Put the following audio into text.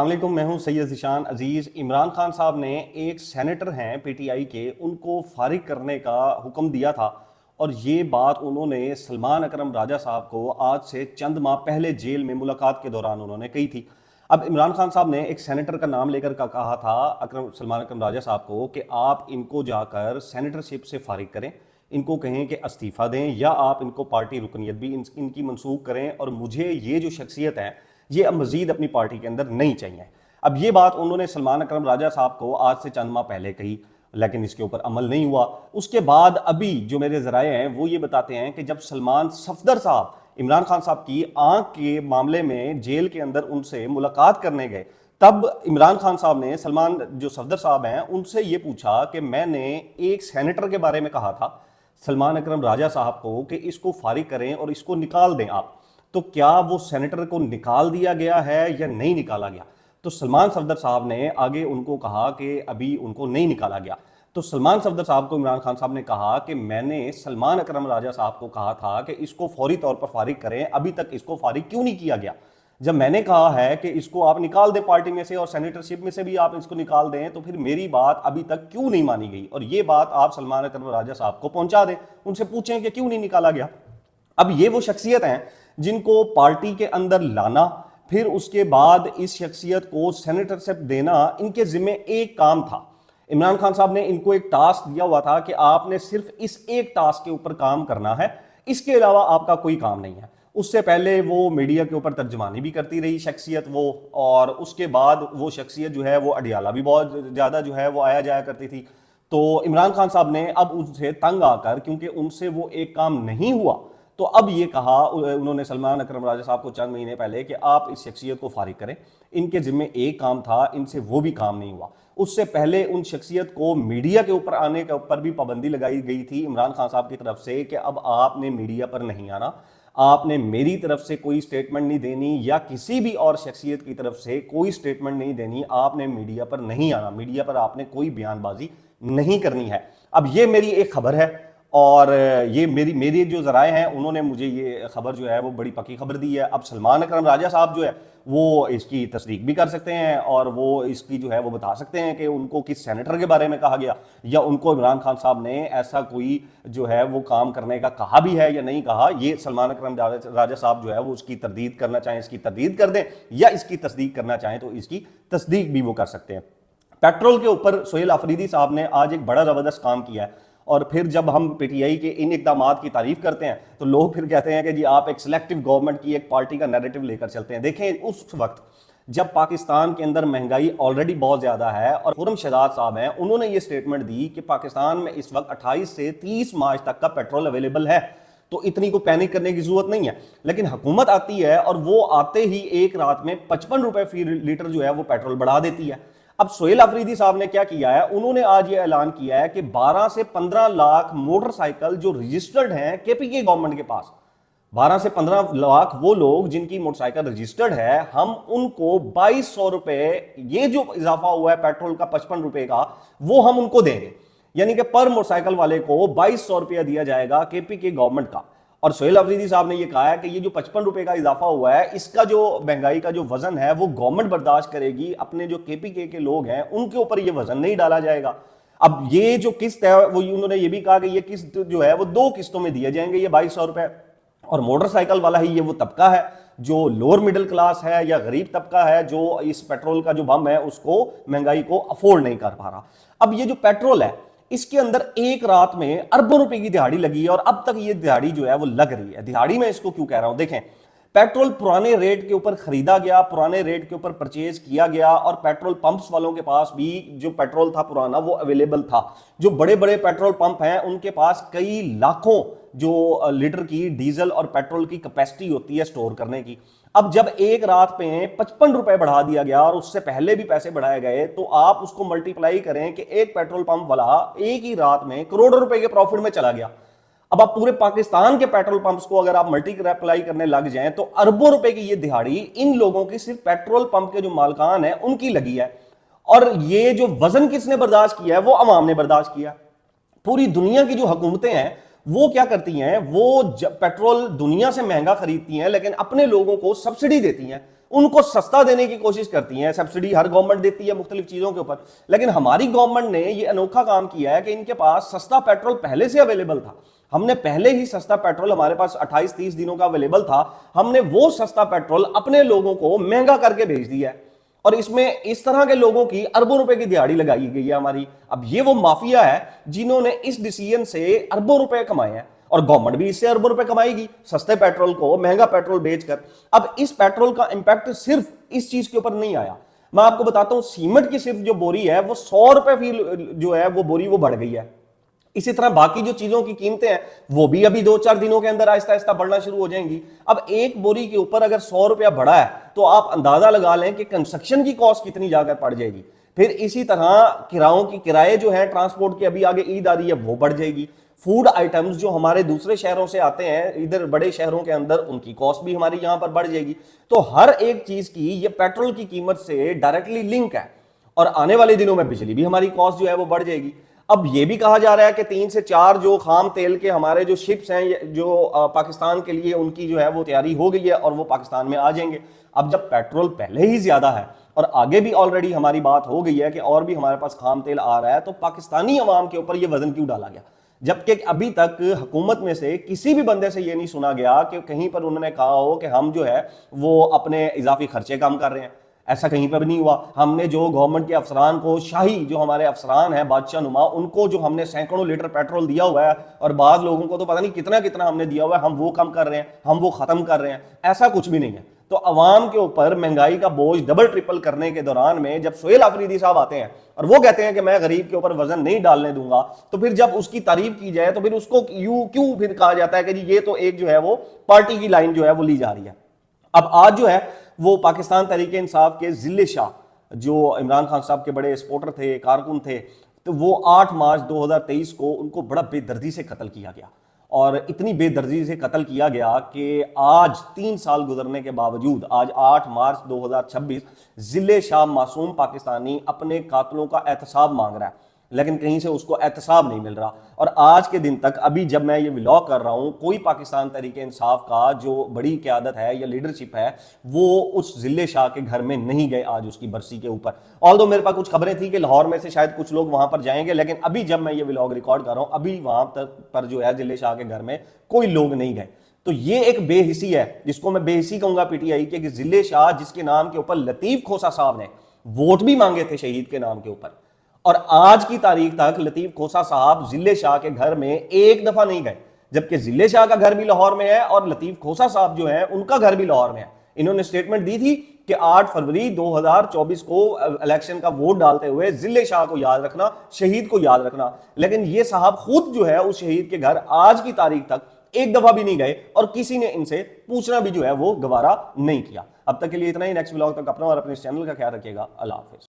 अस्सलामुअलैकुम, मैं हूं सैयद ज़ीशान अजीज़। इमरान खान साहब ने एक सेनेटर हैं पीटीआई के, उनको फारिग करने का हुक्म दिया था और ये बात उन्होंने सलमान अकरम राजा साहब को आज से चंद माह पहले जेल में मुलाकात के दौरान उन्होंने कही थी। अब इमरान खान साहब ने एक सेनेटर का नाम लेकर का कहा था सलमान अकरम राजा साहब को कि आप इनको जाकर सेनेटरशिप से फारिग करें, इनको कहें कि इस्तीफ़ा दें या आप इनको पार्टी रुकनीत भी इनकी मनसूख करें और मुझे ये जो शख्सियत है ये अब मजीद अपनी पार्टी के अंदर नहीं चाहिए। अब ये बात उन्होंने सलमान अकरम राजा साहब को आज से चंद माह पहले कही, लेकिन इसके ऊपर अमल नहीं हुआ। उसके बाद अभी जो मेरे जराए हैं वो ये बताते हैं कि जब सलमान सफदर साहब इमरान खान साहब की आंख के मामले में जेल के अंदर उनसे मुलाकात करने गए, तब इमरान खान साहब ने सलमान जो सफदर साहब हैं उनसे ये पूछा कि मैंने एक सेनेटर के बारे में कहा था सलमान अकरम राजा साहब को कि इसको फारिग करें और इसको निकाल दें आप, तो क्या वो सेनेटर को निकाल दिया गया है या नहीं निकाला गया? तो सलमान सफदर साहब ने आगे उनको कहा कि अभी उनको नहीं निकाला गया। तो सलमान सफदर साहब को इमरान खान साहब ने कहा कि मैंने सलमान अकरम राजा साहब को कहा था कि इसको फौरी तौर पर फारिग करें, अभी तक इसको फारिग क्यों नहीं किया गया? जब मैंने कहा है कि इसको आप निकाल दें पार्टी में से और सेनेटरशिप में से भी आप इसको निकाल दें, तो फिर मेरी बात अभी तक क्यों नहीं मानी गई? और ये बात आप सलमान अकरम राजा साहब को पहुंचा दें, उनसे पूछें कि क्यों नहीं निकाला गया। अब ये वो शख्सियत हैं जिनको पार्टी के अंदर लाना, फिर उसके बाद इस शख्सियत को सेनेटरशिप देना, इनके जिम्मे एक काम था। इमरान खान साहब ने इनको एक टास्क दिया हुआ था कि आपने सिर्फ इस एक टास्क के ऊपर काम करना है, इसके अलावा आपका कोई काम नहीं है। उससे पहले वो मीडिया के ऊपर तर्जमानी भी करती रही शख्सियत वो, और उसके बाद वो शख्सियत जो है वो अडियाला भी बहुत ज़्यादा जो है वो आया जाया करती थी। तो इमरान खान साहब ने अब उनसे तंग आकर, क्योंकि उनसे वो एक काम नहीं हुआ, तो अब ये कहा उन्होंने सलमान अकरम राजा साहब को चंद महीने पहले कि आप इस शख्सियत को फारिग करें। इनके जिम्मे एक काम था, इनसे वो भी काम नहीं हुआ। उससे पहले उन शख्सियत को मीडिया के ऊपर आने के ऊपर भी पाबंदी लगाई गई थी इमरान खान साहब की तरफ से कि अब आपने मीडिया पर नहीं आना, आपने मेरी तरफ से कोई स्टेटमेंट नहीं देनी या किसी भी और शख्सियत की तरफ से कोई स्टेटमेंट नहीं देनी, आपने मीडिया पर नहीं आना, मीडिया पर आपने कोई बयानबाजी नहीं करनी है। अब ये मेरी एक खबर है और ये मेरी जो जराए हैं उन्होंने मुझे ये खबर जो है वो बड़ी पक्की खबर दी है। अब सलमान अकरम राजा साहब जो है वो इसकी तस्दीक भी कर सकते हैं और वो इसकी जो है वो बता सकते हैं कि उनको किस सेनेटर के बारे में कहा गया या उनको इमरान खान साहब ने ऐसा कोई जो है वो काम करने का कहा भी है या नहीं कहा। ये सलमान अकरम राजा साहब जो है वो उसकी तरदीद करना चाहें इसकी तरदीद कर दें, या इसकी तस्दीक करना चाहें तो इसकी तस्दीक भी वो कर सकते हैं। पेट्रोल के ऊपर सोहेल आफरीदी साहब ने आज एक बड़ा ज़बरदस्त काम किया है, और फिर जब हम पीटीआई के इन इकदामात की तारीफ करते हैं तो लोग फिर कहते हैं कि जी आप एक सिलेक्टिव गवर्नमेंट की एक पार्टी का नैरेटिव लेकर चलते हैं। देखें, उस वक्त जब पाकिस्तान के अंदर महंगाई ऑलरेडी बहुत ज़्यादा है और खुर्रम शहजाद साहब हैं, उन्होंने ये स्टेटमेंट दी कि पाकिस्तान में इस वक्त 28 से 30 मार्च तक का पेट्रोल अवेलेबल है, तो इतनी को पैनिक करने की जरूरत नहीं है। लेकिन हुकूमत आती है और वो आते ही एक रात में 55 रुपए फी लीटर जो है वो पेट्रोल बढ़ा देती है। अब सोहेल आफरीदी साहब ने क्या किया है, उन्होंने आज ये ऐलान किया है कि 12 से 15 लाख मोटरसाइकिल जो रजिस्टर्ड हैं केपीके गवर्नमेंट के पास, 12 से 15 लाख वो लोग जिनकी मोटरसाइकिल रजिस्टर्ड है, हम उनको 2200 रुपए, ये जो इजाफा हुआ है पेट्रोल का 55 रुपए का, वो हम उनको देंगे। यानी कि पर मोटरसाइकिल वाले को 2200 रुपया दिया जाएगा केपीके गवर्नमेंट का। और सोहेल अफरीदी साहब ने यह कहा है कि ये जो 55 रुपए का इजाफा हुआ है, इसका जो महंगाई का जो वजन है वो गवर्नमेंट बर्दाश्त करेगी, अपने जो केपीके के लोग हैं उनके ऊपर ये वजन नहीं डाला जाएगा। अब ये जो किस्त है वो उन्होंने ये भी कहा कि ये किस्त जो है वो 2 किस्तों में दिए जाएंगे, ये 2200 रुपए। और मोटरसाइकिल वाला ही ये वो तबका है जो लोअर मिडिल क्लास है या गरीब तबका है, जो इस पेट्रोल का जो बम है उसको, महंगाई को अफोर्ड नहीं कर पा रहा। अब ये जो पेट्रोल है इसके अंदर एक रात में अरबों रुपए की दिहाड़ी लगी है और अब तक ये दिहाड़ी जो है वो लग रही है। दिहाड़ी में इसको क्यों कह रहा हूं, देखें, पेट्रोल पुराने रेट के ऊपर खरीदा गया, पुराने रेट के ऊपर परचेज किया गया और पेट्रोल पंप्स वालों के पास भी जो पेट्रोल था पुराना वो अवेलेबल था। जो बड़े बड़े पेट्रोल पंप हैं उनके पास कई लाखों जो लीटर की डीजल और पेट्रोल की कैपेसिटी होती है स्टोर करने की। अब जब एक रात पे 55 रुपए बढ़ा दिया गया और उससे पहले भी पैसे बढ़ाए गए, तो आप उसको मल्टीप्लाई करें कि एक पेट्रोल पंप वाला एक ही रात में करोड़ों रुपए के प्रॉफिट में चला गया। अब आप पूरे पाकिस्तान के पेट्रोल पंप्स को अगर आप मल्टीप्लाई करने लग जाएं तो अरबों रुपए की ये दिहाड़ी इन लोगों की सिर्फ पेट्रोल पंप के जो मालकान है उनकी लगी है। और ये जो वजन किसने बर्दाश्त किया है, वो अवाम ने बर्दाश्त किया। पूरी दुनिया की जो हुकूमतें हैं वो क्या करती हैं, वो पेट्रोल दुनिया से महंगा खरीदती हैं लेकिन अपने लोगों को सब्सिडी देती हैं। उनको सस्ता देने की कोशिश करती हैं। सब्सिडी हर गवर्नमेंट देती है मुख्तलिफ चीजों के ऊपर, लेकिन हमारी गवर्नमेंट ने ये अनोखा काम किया है कि इनके पास सस्ता पेट्रोल पहले से अवेलेबल था। हमने पहले ही सस्ता पेट्रोल, हमारे पास 28-30 दिनों का अवेलेबल था, हमने वो सस्ता पेट्रोल अपने लोगों को महंगा करके भेज दिया है। और इसमें इस तरह के लोगों की अरबों रुपए की दिहाड़ी लगाई गई है हमारी। अब ये वो माफिया है जिन्होंने इस डिसीजन से अरबों रुपए कमाए हैं, और गवर्नमेंट भी इससे अरबों रुपए कमाएगी सस्ते पेट्रोल को महंगा पेट्रोल बेचकर। अब इस पेट्रोल का इंपैक्ट सिर्फ इस चीज के ऊपर नहीं आया, मैं आपको बताता हूं, सीमेंट की सिर्फ जो बोरी है वो 100 रुपए फी जो है वो बोरी वो बढ़ गई है। इसी तरह बाकी जो चीजों की कीमतें हैं वो भी अभी 2-4 दिनों के अंदर आहिस्ता आहिस्ता बढ़ना शुरू हो जाएंगी। अब एक बोरी के ऊपर अगर 100 रुपया बढ़ा है तो आप अंदाजा लगा लें कि कंस्ट्रक्शन की कॉस्ट कितनी जाकर पड़ जाएगी। फिर इसी तरह किरायों की किराए जो है ट्रांसपोर्ट की, अभी आगे ईद आ रही है, वो बढ़ जाएगी। फूड आइटम्स जो हमारे दूसरे शहरों से आते हैं इधर बड़े शहरों के अंदर, उनकी कॉस्ट भी हमारी यहां पर बढ़ जाएगी। तो हर एक चीज की ये पेट्रोल की कीमत से डायरेक्टली लिंक है, और आने वाले दिनों में बिजली भी हमारी कॉस्ट जो है वो बढ़ जाएगी। अब ये भी कहा जा रहा है कि 3 से 4 जो खाम तेल के हमारे जो शिप्स हैं जो पाकिस्तान के लिए, उनकी जो है वो तैयारी हो गई है और वो पाकिस्तान में आ जाएंगे। अब जब पेट्रोल पहले ही ज्यादा है और आगे भी ऑलरेडी हमारी बात हो गई है कि और भी हमारे पास खाम तेल आ रहा है, तो पाकिस्तानी अवाम के ऊपर ये वजन क्यों डाला गया? जबकि अभी तक हुकूमत में से किसी भी बंदे से ये नहीं सुना गया कि कहीं पर उन्होंने कहा हो कि हम जो है वो अपने इजाफी खर्चे कम कर रहे हैं। ऐसा कहीं पर भी नहीं हुआ। हमने जो गवर्नमेंट के अफसरान को, शाही जो हमारे अफसरान हैं बादशाह नुमा, उनको जो हमने सैकड़ों लीटर पेट्रोल दिया हुआ है, और बाद लोगों को तो पता नहीं कितना कितना हमने दिया हुआ है, हम वो कम कर रहे हैं, हम वो खत्म कर रहे हैं, ऐसा कुछ भी नहीं है। तो अवाम के ऊपर महंगाई का बोझ डबल ट्रिपल करने के दौरान में जब सुहेल आफरीदी साहब आते हैं और वो कहते हैं कि मैं गरीब के ऊपर वजन नहीं डालने दूंगा, तो फिर जब उसकी तारीफ की जाए तो फिर उसको क्यों फिर कहा जाता है कि जी ये तो एक जो है वो पार्टी की लाइन जो है वो ली जा रही है। अब आज जो है वो पाकिस्तान तहरीक इंसाफ के जिले शाह, जो इमरान खान साहब के बड़े सपोर्टर थे, कारकुन थे, तो वो 8 मार्च 2023 को उनको बड़ा बेदर्दी से कत्ल किया गया। और इतनी बेदर्दी से कत्ल किया गया कि आज 3 साल गुजरने के बावजूद आज 8 मार्च 2026 जिले शाह मासूम पाकिस्तानी अपने कातलों का एहतसाब मांग रहा है, लेकिन कहीं से उसको एहतसाब नहीं मिल रहा। और आज के दिन तक, अभी जब मैं ये व्लॉग कर रहा हूं, कोई पाकिस्तान तहरीके इंसाफ का जो बड़ी क़यादत है या लीडरशिप है वो उस जिले शाह के घर में नहीं गए आज उसकी बरसी के ऊपर। ऑल्दो मेरे पास कुछ खबरें थी कि लाहौर में से शायद कुछ लोग वहां पर जाएंगे, लेकिन अभी जब मैं ये व्लॉग रिकॉर्ड कर रहा हूं अभी वहां तक पर जो है जिले शाह के घर में कोई लोग नहीं गए। तो ये एक बेहिसी है, जिसको मैं बेहिसी कहूंगा पीटीआई के, कि जिले शाह जिसके नाम के ऊपर लतीफ खोसा साहब ने वोट भी मांगे थे शहीद के नाम के ऊपर, और आज की तारीख तक लतीफ खोसा साहब जिले शाह के घर में एक दफा नहीं गए, जबकि जिले शाह का घर भी लाहौर में है और लतीफ खोसा साहब जो है उनका घर भी लाहौर में है। इन्होंने स्टेटमेंट दी थी कि 8 फरवरी 2024 को इलेक्शन का वोट डालते हुए जिले शाह को याद रखना, शहीद को याद रखना, लेकिन ये साहब खुद जो है उस शहीद के घर आज की तारीख तक एक दफा भी नहीं गए और किसी ने इनसे पूछना भी जो है वो गवारा नहीं किया। अब तक के लिए इतना ही। नेक्स्ट व्लॉग तक अपना और अपने चैनल का ख्याल रखिएगा। अल्लाह हाफिज।